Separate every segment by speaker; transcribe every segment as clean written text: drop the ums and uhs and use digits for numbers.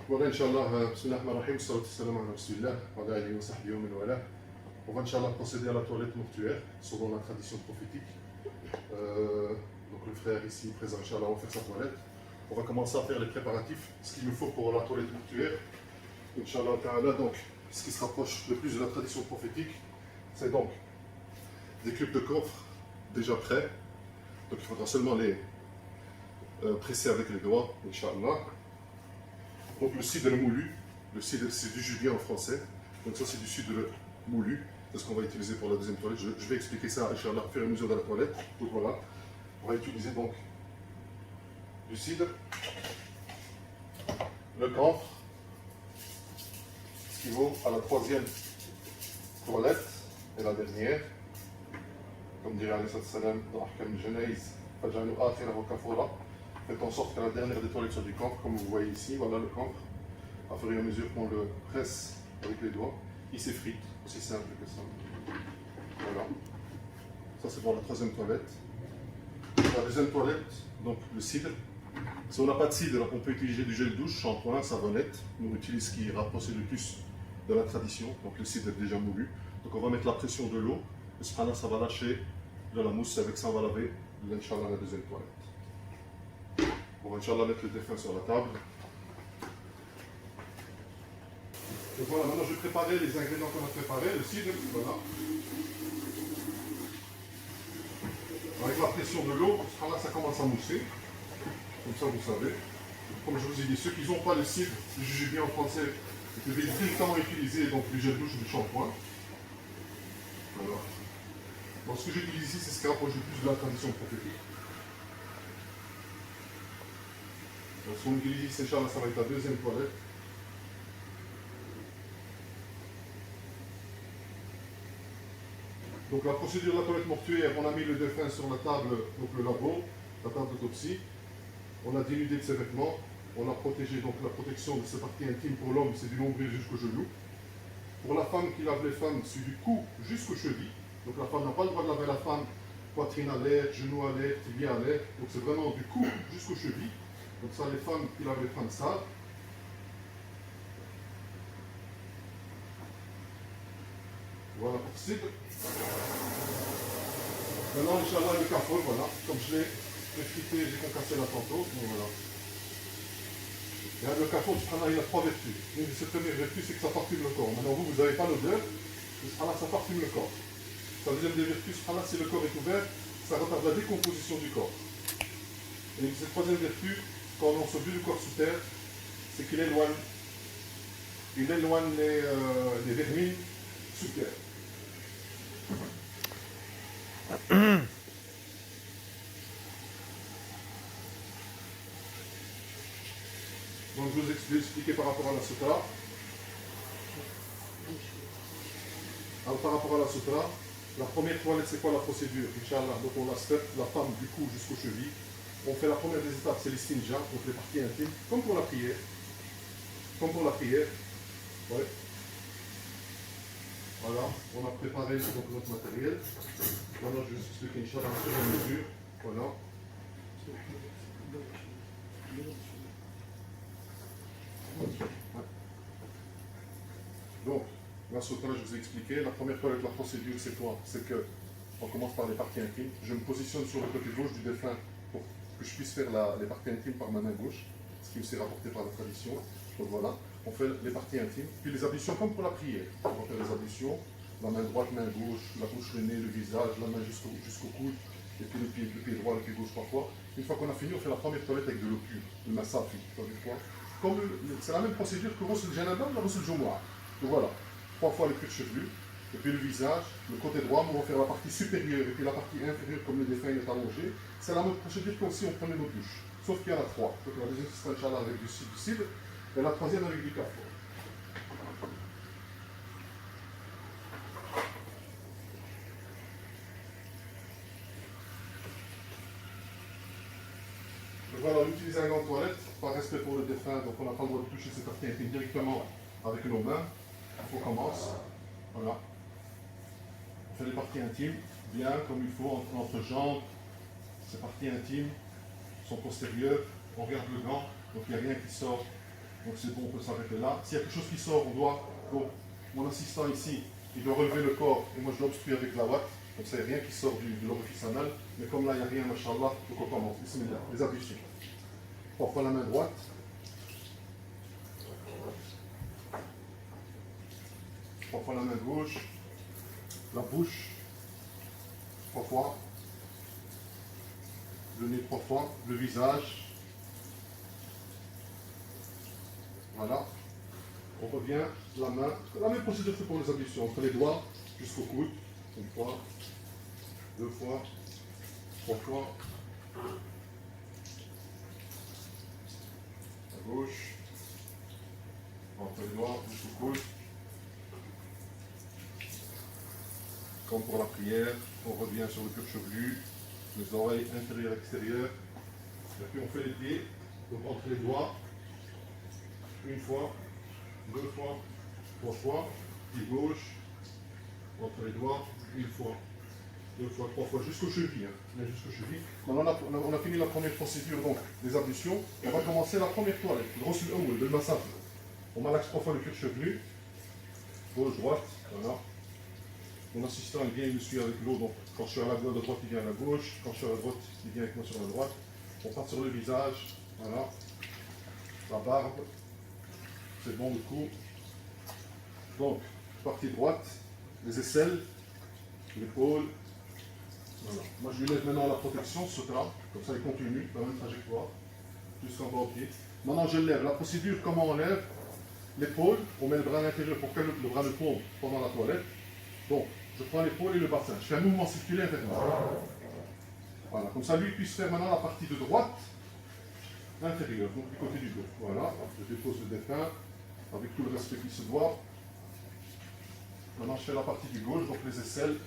Speaker 1: Voilà, Inch'Allah, bismillahirrahmanirrahim, salatu salam ala rasulillah, wa ala alihi wa sahbihi wa man wala. On va Inch'Allah procéder à la toilette mortuaire, selon la tradition prophétique. Donc le frère ici présent, Inch'Allah, va faire sa toilette. On va commencer à faire les préparatifs, ce qu'il nous faut pour la toilette mortuaire. Inch'Allah ta'ala, donc, ce qui se rapproche le plus de la tradition prophétique, c'est donc des cubes de coffre déjà prêts. Donc il faudra seulement les presser avec les doigts, Inch'Allah. Donc le cidre moulu, le cidre c'est du julien en français, donc ça c'est du cidre moulu, c'est ce qu'on va utiliser pour la deuxième toilette. Je vais expliquer ça, Inch'Allah, au fur et à mesure de la toilette. Donc voilà, on va utiliser donc du cidre, le camphre, ce qui vaut à la troisième toilette et la dernière. Comme dirait alayhi salam dans Ahkam al-Janaïz, faj'alu akhirahu kafura. Faites en sorte que la dernière des toilettes soit du camphre, comme vous voyez ici, voilà le camphre. À fur et à mesure qu'on le presse avec les doigts, il s'effrite, aussi simple que ça. Voilà. Ça c'est pour la troisième toilette. La deuxième toilette, donc le cidre. Si on n'a pas de cidre, on peut utiliser du gel douche, shampoing, savonnette. On utilise ce qui est rapproché le plus de la tradition, donc le cidre déjà moulu. Donc on va mettre la pression de l'eau, et subhanallah, ça va lâcher de la mousse, avec ça on va laver, Inch'Allah, la deuxième toilette. On va Inch'Allah mettre le défunt sur la table. Donc voilà, maintenant je vais préparer les ingrédients qu'on a préparés, le cidre, voilà. Avec la pression de l'eau, là ça commence à mousser, comme ça vous savez. Comme je vous ai dit, ceux qui n'ont pas le cidre, le jujube en français, vous devez directement utiliser donc du gel douche ou du shampoing. Voilà. Donc ce que j'utilise ici, c'est ce qui rapproche le plus de la tradition prophétique. Donc ce qu'on utilise ici, Inch'Allah, ça va être la deuxième toilette. Donc la procédure de la toilette mortuaire, on a mis le défunt sur la table, donc le labo, la table d'autopsie. On a dénudé de ses vêtements. On a protégé, donc la protection de ses parties intimes pour l'homme, c'est du nombril jusqu'au genou. Pour la femme qui lave les femmes, c'est du cou jusqu'aux chevilles. Donc la femme n'a pas le droit de laver la femme, poitrine à l'air, genou à l'air, tibia à l'air. Donc c'est vraiment du cou jusqu'aux chevilles. Donc ça, les femmes qui lavent les femmes savent. Voilà pour ce cidre. Maintenant, Inch'Allah, le cafol, voilà. Comme je l'ai effrité, j'ai concassé là tantôt. Donc voilà. Et le cafol, il a trois vertus. Une de ses premières vertus, c'est que ça parfume le corps. Maintenant, vous n'avez pas l'odeur, mais ça parfume le corps. Sa deuxième des vertus, si le corps est ouvert, ça retarde la décomposition du corps. Et cette troisième vertu, quand on se vue du corps sous terre, c'est qu'il éloigne les vermines sous terre. Donc je vous ai expliqué par rapport à la sutra. Alors, par rapport à la sutra, la première toilette, c'est quoi la procédure? Inch'Allah, donc on la step, la femme du cou jusqu'aux chevilles. On fait la première des étapes, c'est l'istinja, donc les parties intimes, comme pour la prière. Comme pour la prière. Ouais. Voilà, on a préparé donc, notre matériel. Maintenant, je vais vous expliquer Inch'Allah en seconde mesure. Voilà. Donc, la sutra, je vous ai expliqué. La première toilette, la procédure, c'est quoi? C'est que on commence par les parties intimes. Je me positionne sur le côté gauche du défunt pour que je puisse faire les parties intimes par ma main gauche, ce qui aussi est rapporté par la tradition. Donc voilà, on fait les parties intimes. Puis les ablutions comme pour la prière. On va faire les ablutions, la main droite, main gauche, la bouche, le nez, le visage, la main jusqu'au coude, et puis le pied droit, le pied gauche parfois. Une fois qu'on a fini, on fait la première toilette avec de l'eau pure, le masafi. C'est la même procédure que Ghusl Janaba ou la Ghusl Jumu'ah. Donc voilà, 3 fois le cuir chevelu, et puis le visage, le côté droit, on va faire la partie supérieure, et puis la partie inférieure comme le défunt est allongé. C'est la même procédure qu'aussi on prenait nos douches, sauf qu'il y en a 3. Donc la deuxième, c'est Inch'Allah avec du cidre, et la troisième avec du café. Donc voilà, on utilise un gant de toilette, par respect pour le défunt, donc on n'a pas le droit de toucher cette partie intime directement avec nos mains. On commence, voilà. On fait les parties intimes, bien comme il faut, entre jambes. Ces parties intimes sont postérieures, on regarde le gant, donc il n'y a rien qui sort Donc c'est bon, on peut s'arrêter là. S'il y a quelque chose qui sort, on doit, donc mon assistant ici, il doit relever le corps et moi je dois obstruer avec la ouate. Donc ça, il n'y a rien qui sort de l'orifice anal. Mais comme là, il n'y a rien, machallah, donc on commence. Bismillah, les ablutions. On prend la main droite. On prend la main gauche. La bouche. 3 fois. Le nez 3 fois. Le visage. Voilà. On revient, la main. La même procédure que pour les ablutions. Entre les doigts jusqu'au coude. 1 fois. 2 fois. 3 fois. À gauche. Entre les doigts jusqu'au coude. Comme pour la prière, on revient sur le cuir chevelu, les oreilles intérieures, extérieures. Et puis on fait les pieds, donc entre les doigts, 1 fois, 2 fois, 3 fois, pied gauche, entre les doigts, 1 fois, 2 fois, 3 fois, jusqu'aux chevilles. Hein, jusqu'aux chevilles. Maintenant on a fini la première procédure donc, des ablutions. On va commencer la première toilette, le massage. On malaxe 3 fois le cuir chevelu, gauche, droite, voilà. Mon assistant il vient, il me suit avec l'eau, donc quand je suis à la droite, il vient à la gauche, quand je suis à la droite, il vient avec moi sur la droite. On part sur le visage, voilà, la barbe, c'est bon le coup. Donc, partie droite, les aisselles, l'épaule, voilà. Moi je lui lève maintenant la protection, ce drap, comme ça il continue, dans la même trajectoire, jusqu'en bas au pied. Maintenant je lève, la procédure, comment on lève l'épaule, on met le bras à l'intérieur pour que le bras ne tombe pendant la toilette. Donc, je prends l'épaule et le bassin. Je fais un mouvement circulaire vers moi. Voilà, comme ça lui puisse faire maintenant la partie de droite inférieure, donc du côté du dos. Voilà, je dépose le défunt avec tout le respect qui se doit. Maintenant, je fais la partie du gauche, donc les aisselles,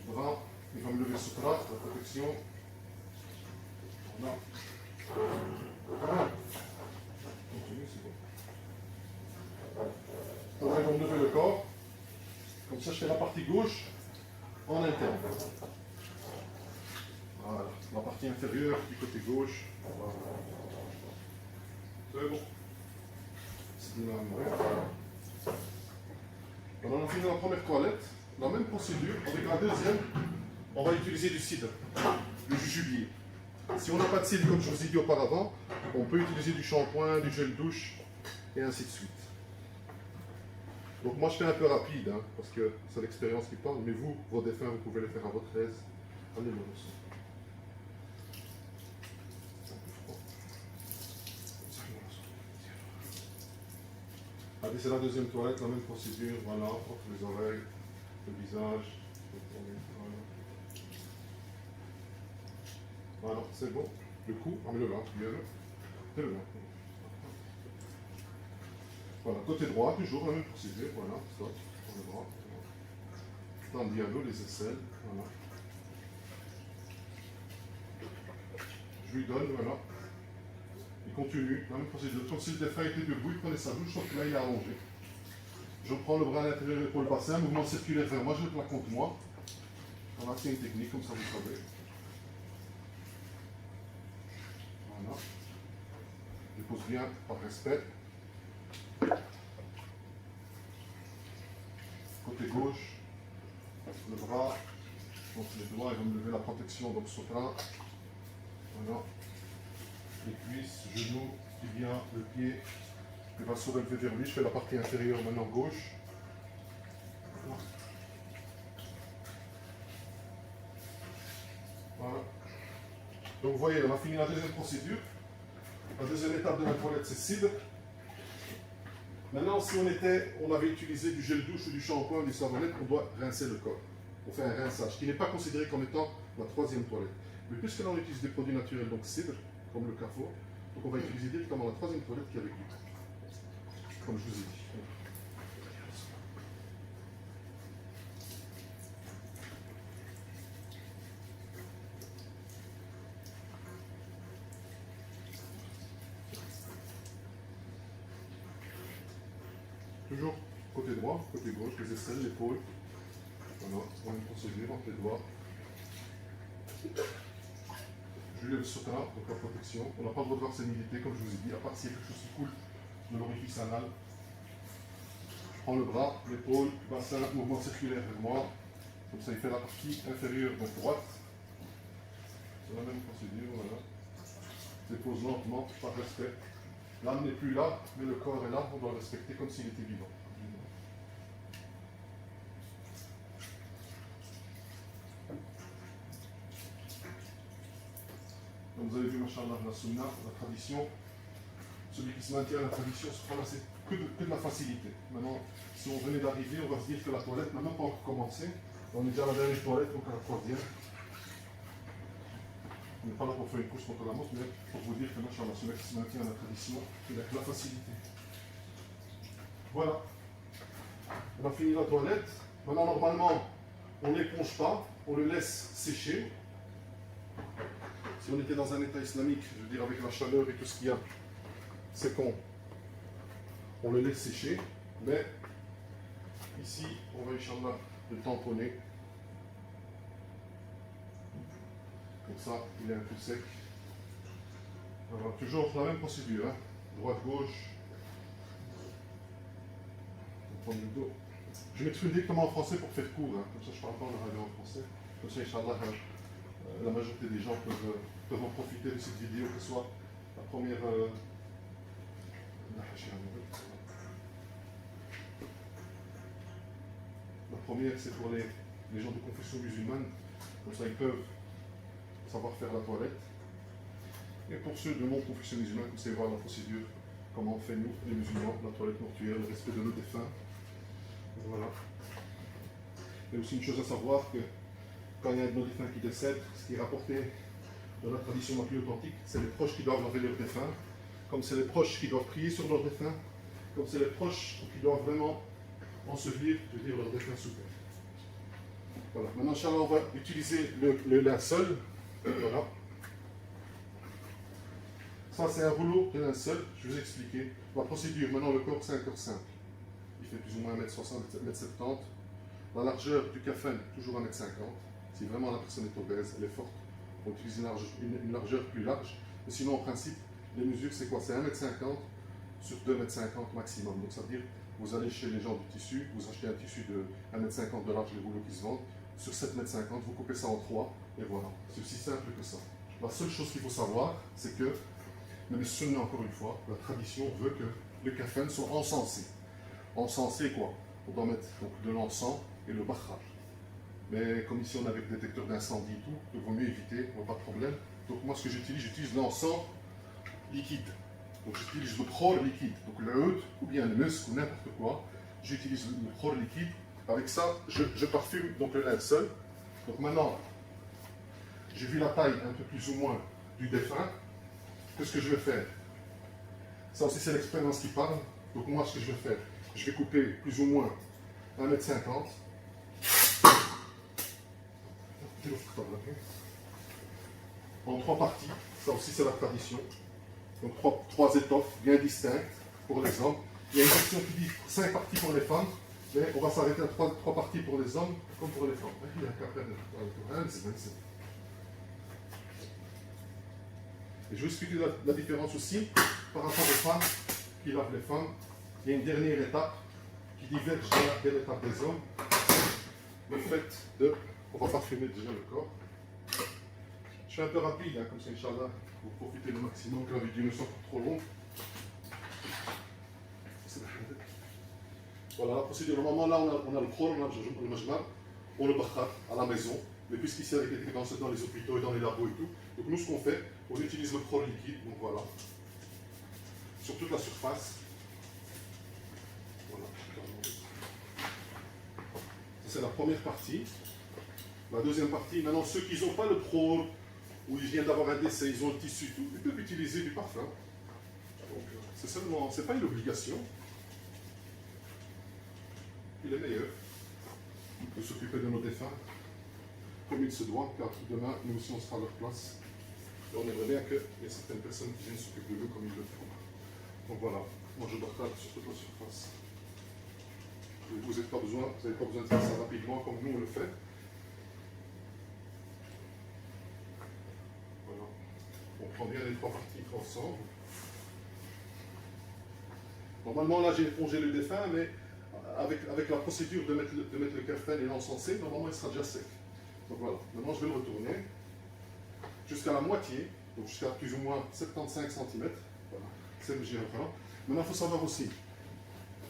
Speaker 1: bras, il va me lever ce bras, la protection. Voilà. Continue, c'est bon. Après, ils vont me lever le corps. Comme ça, je fais la partie gauche en interne. Voilà, la partie inférieure du côté gauche. Voilà. C'est bon. C'est bien. On a fini la première toilette. La même procédure. Avec la deuxième, on va utiliser du cidre, du jujubier. Si on n'a pas de cidre, comme je vous ai dit auparavant, on peut utiliser du shampoing, du gel douche, et ainsi de suite. Donc moi je fais un peu rapide, hein, parce que c'est l'expérience qui parle, mais vous, vos défunts, vous pouvez les faire à votre aise. Allez, le ressort. Allez, c'est la deuxième toilette, la même procédure, voilà, entre les oreilles, le visage. Voilà, c'est bon. Le cou, amène-le là, bien là. Là. Voilà, côté droit, toujours la même procédure, voilà, stop, sur le bras. Dans le dialogue, les aisselles, voilà. Je lui donne, voilà. Il continue, la même procédure. Comme si le défunt était debout, il prenait sa douche, sauf que là il est allongé. Je prends le bras à l'intérieur de l'épaule bassin, mouvement circulaire vers moi, je le plaque contre moi. Voilà, c'est une technique, comme ça vous savez. Voilà. Je pose bien par respect. Côté gauche, le bras, donc les doigts, ils vont me lever la protection, donc sopra. Voilà. Les cuisses, genoux, tibia, le pied. Il va se relever vers lui, je fais la partie inférieure maintenant gauche. Voilà. Donc vous voyez, on a fini la deuxième procédure. La deuxième étape de la toilette, c'est cidre. Maintenant, si on avait utilisé du gel douche ou du shampoing ou du savonnette, on doit rincer le corps. On fait un rinçage, qui n'est pas considéré comme étant la troisième toilette. Mais puisque là on utilise des produits naturels, donc cidre, comme le carrefour, donc on va utiliser directement la troisième toilette qui est avec lui. Comme je vous ai dit. Toujours côté droit, côté gauche, les aisselles, l'épaule. Voilà, c'est la même procédure entre les doigts. Je lui le sotra, donc la protection. On n'a pas le droit de voir ses nudité, comme je vous ai dit, à part s'il y a quelque chose qui coule de l'orifice anal. Je prends le bras, l'épaule, le bassin, mouvement circulaire vers moi. Comme ça, il fait la partie inférieure de droite. C'est la même procédure, voilà. Je dépose lentement, par respect. L'âme n'est plus là, mais le corps est là, on doit le respecter comme s'il était vivant. Donc vous avez vu, machallah, la sunna, la tradition. Celui qui se maintient à la tradition se prend c'est que de la facilité. Maintenant, si on venait d'arriver, on va se dire que la toilette n'a même pas encore commencé. On est déjà à la dernière toilette, donc à la troisième. On n'est pas là pour faire une course contre la montre, mais pour vous dire que machallah, celui qui se maintient à la tradition, il a que la facilité. Voilà. On a fini la toilette. Maintenant, normalement, on n'éponge pas, on le laisse sécher. Si on était dans un état islamique, je veux dire avec la chaleur et tout ce qu'il y a, c'est qu'on le laisse sécher. Mais ici, on va, Inch'Allah, le tamponner. Comme ça, il est un peu sec. Alors, toujours la même procédure, hein. Droite-gauche. On prend le dos. Je m'exprime directement en français pour faire court, hein. Comme ça je ne parle pas en arabe en français. Comme ça, Inch'Allah, la majorité des gens peuvent en profiter de cette vidéo, que ce soit la première. La première, c'est pour les gens de confession musulmane, comme ça ils peuvent savoir faire la toilette. Et pour ceux de non-confession musulmane, vous savez voir la procédure, comment on fait nous, les musulmans, la toilette mortuaire, le respect de nos défunts. Voilà. Il y a aussi une chose à savoir que quand il y a un de nos défunts qui décède, ce qui est rapporté de la tradition la plus authentique, c'est les proches qui doivent laver leurs défunts, comme c'est les proches qui doivent prier sur leurs défunts, comme c'est les proches qui doivent vraiment ensevelir, je veux dire, leurs défunts sous terre. Voilà. Maintenant, Inch'Allah, on va utiliser le linceul. Voilà. Ça, c'est un rouleau de linceul. Je vais vous expliquer la procédure. Maintenant, le corps, c'est un corps simple. Il fait plus ou moins 1m60, 1m70. La largeur du café, toujours 1m50. Si vraiment la personne est obèse, elle est forte, on utilise une largeur plus large. Mais sinon, en principe, les mesures, c'est quoi? C'est 1m50 sur 2m50 maximum. Donc, ça veut dire, vous allez chez les gens du tissu, vous achetez un tissu de 1m50 de large, les rouleaux qui se vendent. Sur 7,50 m, vous coupez ça en 3, et voilà. C'est aussi simple que ça. La seule chose qu'il faut savoir, c'est que, même si encore une fois, la tradition veut que les kafans soient encensés. Encensés quoi? On doit mettre donc, de l'encens et le bakhar. Mais comme ici on a avec détecteur d'incendie et tout, il vaut mieux éviter, pas de problème. Donc moi ce que j'utilise l'encens liquide. Donc j'utilise le khor liquide, donc le oud ou bien le musk ou n'importe quoi. J'utilise le khor liquide. Avec ça, je parfume donc le linceul. Donc maintenant, j'ai vu la taille un peu plus ou moins du défunt. Qu'est-ce que je vais faire? Ça aussi c'est l'expérience qui parle. Donc moi ce que je vais faire, je vais couper plus ou moins 1m50. En 3 parties, ça aussi c'est la tradition. Donc 3 étoffes bien distinctes pour les hommes. Il y a une section qui dit 5 parties pour les femmes, mais on va s'arrêter à 3 parties pour les hommes comme pour les femmes. Il y a qu'à faire et je vais expliquer la différence aussi par rapport aux femmes qui lavent les femmes. Il y a une dernière étape qui diverge de l'étape des hommes. Le fait de... On va parfumer déjà le corps. Je suis un peu rapide, hein, comme ça, Inch'Allah, pour profiter le maximum, que la vidéo ne soit pas trop longue. Voilà, la procédure. Normalement, là, on a le khor, on a le majmar, on le bakhar à la maison. Mais puisqu'ici, avec les techniques dans les hôpitaux et dans les labos et tout, donc nous, ce qu'on fait, on utilise le khor liquide, donc voilà, sur toute la surface. Voilà. C'est la première partie. La deuxième partie, maintenant, ceux qui n'ont pas le khor, ou ils viennent d'avoir un décès, ils ont le tissu, tout, ils peuvent utiliser du parfum. Donc, c'est seulement, c'est pas une obligation. Il est meilleur de s'occuper de nos défunts comme il se doit, car demain, nous aussi, on sera à leur place. Et on aimerait bien qu'il y ait certaines personnes qui viennent s'occuper de nous comme ils le font. Donc voilà, moi je partage sur toute la surface. Vous n'avez pas besoin de faire ça rapidement comme nous on le fait. Voilà. prends bien les trois parties ensemble. Normalement, là, j'ai épongé le défunt, mais avec la procédure de mettre le kafan et l'encenser, normalement, il sera déjà sec. Donc voilà, maintenant, je vais le retourner jusqu'à la moitié, donc jusqu'à plus ou moins 75 cm. Voilà, c'est le géographe. Maintenant, il faut savoir aussi,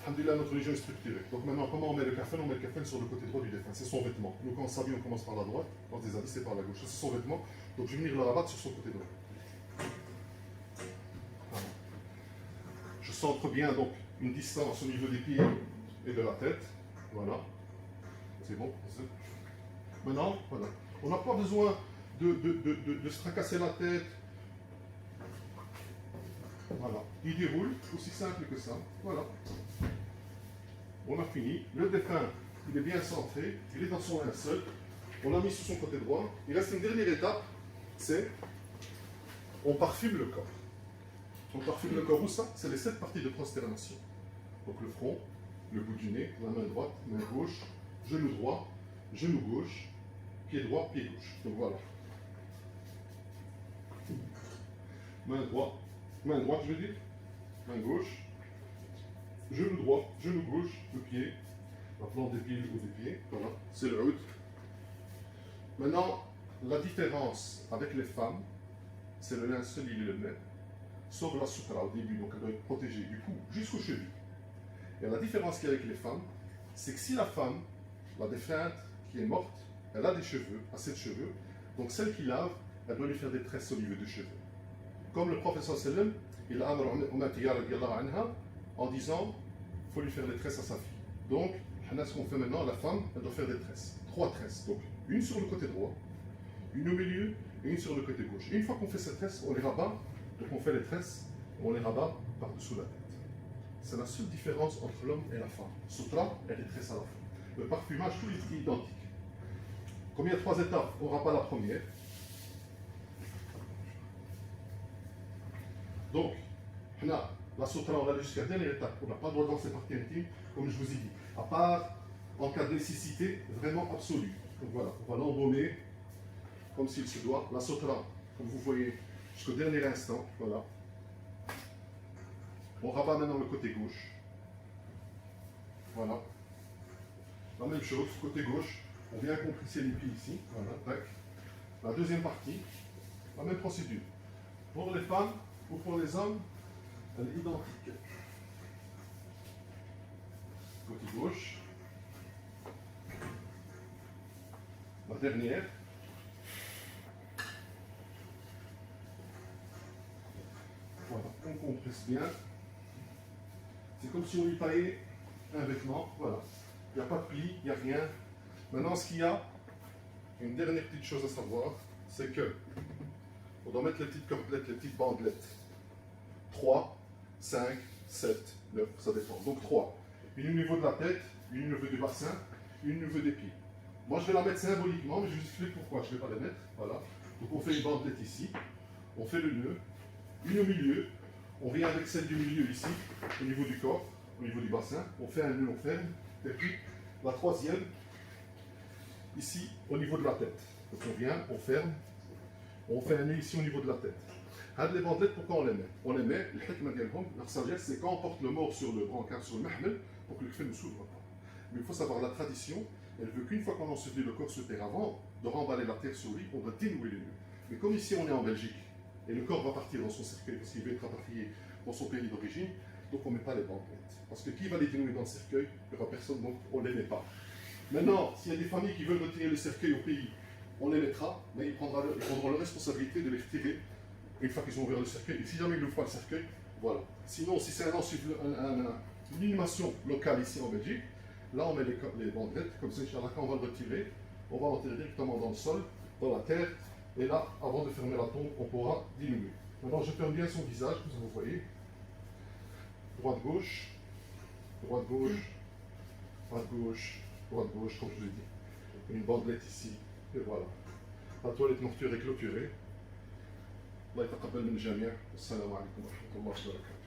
Speaker 1: alhamdoulilah, notre religion est structurée. Donc maintenant, comment on met le kafan? On met le kafan sur le côté droit du défunt. C'est son vêtement. Nous, quand on s'habille, on commence par la droite. Dans des habits, c'est par la gauche. C'est son vêtement. Donc je vais venir le rabattre sur son côté droit. Voilà. Je centre bien donc une distance au niveau des pieds et de la tête. Voilà. C'est bon. Maintenant, voilà. On n'a pas besoin de se tracasser la tête. Voilà. Il déroule, aussi simple que ça. Voilà. On a fini. Le défunt, il est bien centré. Il est dans son linceul. On l'a mis sur son côté droit. Il reste une dernière étape. C'est on parfume le corps. On parfume le corps où ça? C'est les 7 parties de prosternation. Donc le front, le bout du nez, la main droite, main gauche, genou droit, genou gauche, pied droit, pied gauche. Donc voilà. Main droite je veux dire, main gauche, genou droit, genou gauche, le pied, la plante des pieds, le haut des pieds, voilà, c'est le haut. Maintenant, la différence avec les femmes, c'est le linceul, il est le même, sauf la sutra au début, donc elle doit être protégée du cou jusqu'aux chevilles. Et la différence qu'il y a avec les femmes, c'est que si la femme, la défunte qui est morte, elle a des cheveux, assez de cheveux, donc celle qui lave, elle doit lui faire des tresses au niveau des cheveux. Comme le prophète sallam, il a amr en disant, il faut lui faire des tresses à sa fille. Donc, ce qu'on fait maintenant, la femme, elle doit faire des tresses. 3 tresses. Donc, une sur le côté droit, une au milieu et une sur le côté gauche. Et une fois qu'on fait ces tresses, on les rabat. Donc, on fait les tresses, on les rabat par-dessous la tête. C'est la seule différence entre l'homme et la femme. Sutra et les tresses à la fin. Le parfumage, tout est identique. Comme il y a 3 étapes, on rabat la première. Donc, la sutra, on a jusqu'à la dernière étape. On n'a pas le droit dans ces parties intimes, comme je vous ai dit. À part en cas de nécessité vraiment absolue. Donc voilà, on va l'embaumer comme s'il se doit. La sutra, comme vous voyez, jusqu'au dernier instant. Voilà. On rabat maintenant le côté gauche. Voilà. La même chose, côté gauche, on vient compresser les pieds ici. Voilà, tac. La deuxième partie, la même procédure. Pour les femmes ou pour les hommes, elle est identique. Côté gauche. La dernière. Voilà, on compresse bien. C'est comme si on lui taillait un vêtement. Voilà. Il n'y a pas de pli, il n'y a rien. Maintenant, ce qu'il y a, une dernière petite chose à savoir, c'est que on doit mettre les petites cordelettes, les petites bandelettes. 3, 5, 7, 9, ça dépend. Donc 3. Une au niveau de la tête, une au niveau du bassin, une au niveau des pieds. Moi, je vais la mettre symboliquement, mais je vous explique pourquoi je ne vais pas la mettre. Voilà. Donc on fait une bandelette ici, on fait le nœud, une au milieu, on vient avec celle du milieu ici, au niveau du corps, au niveau du bassin, on fait un nœud, on ferme, et puis la troisième, ici, au niveau de la tête. Donc on vient, on ferme, on fait un nœud ici au niveau de la tête. Les bandelettes, pourquoi on les met? On les met, leur sagesse, c'est quand on porte le mort sur le brancard, sur le mahmel, pour que le kfan ne s'ouvre pas. Mais il faut savoir, la tradition, elle veut qu'une fois qu'on a enseveli le corps sur terre, avant de remballer la terre sur lui, on doit dénouer les nœuds. Mais comme ici on est en Belgique, et le corps va partir dans son cercueil, parce qu'il veut être rapatrié dans son pays d'origine, donc on ne met pas les bandelettes. Parce que qui va les dénouer dans le cercueil? Il n'y aura personne, donc on ne les met pas. Maintenant, s'il y a des familles qui veulent retirer le cercueil au pays, on les mettra, mais ils prendront la responsabilité de les retirer une fois qu'ils ont ouvert le cercueil. Et si jamais ils n'ouvrent pas le cercueil, voilà. Sinon, si c'est une inhumation locale ici en Belgique, là on met les bandelettes, comme ça, Inch'Allah, quand on va le retirer, on va l'enterrer directement dans le sol, dans la terre, et là, avant de fermer la tombe, on pourra d'inhumer. Maintenant, je ferme bien son visage, comme vous voyez. Droite-gauche, droite-gauche, droite-gauche, droite-gauche, comme je vous ai dit. Une bandelette ici, et voilà. La toilette mortuaire est clôturée. الله يتقبل من الجميع والسلام عليكم ورحمة الله وبركاته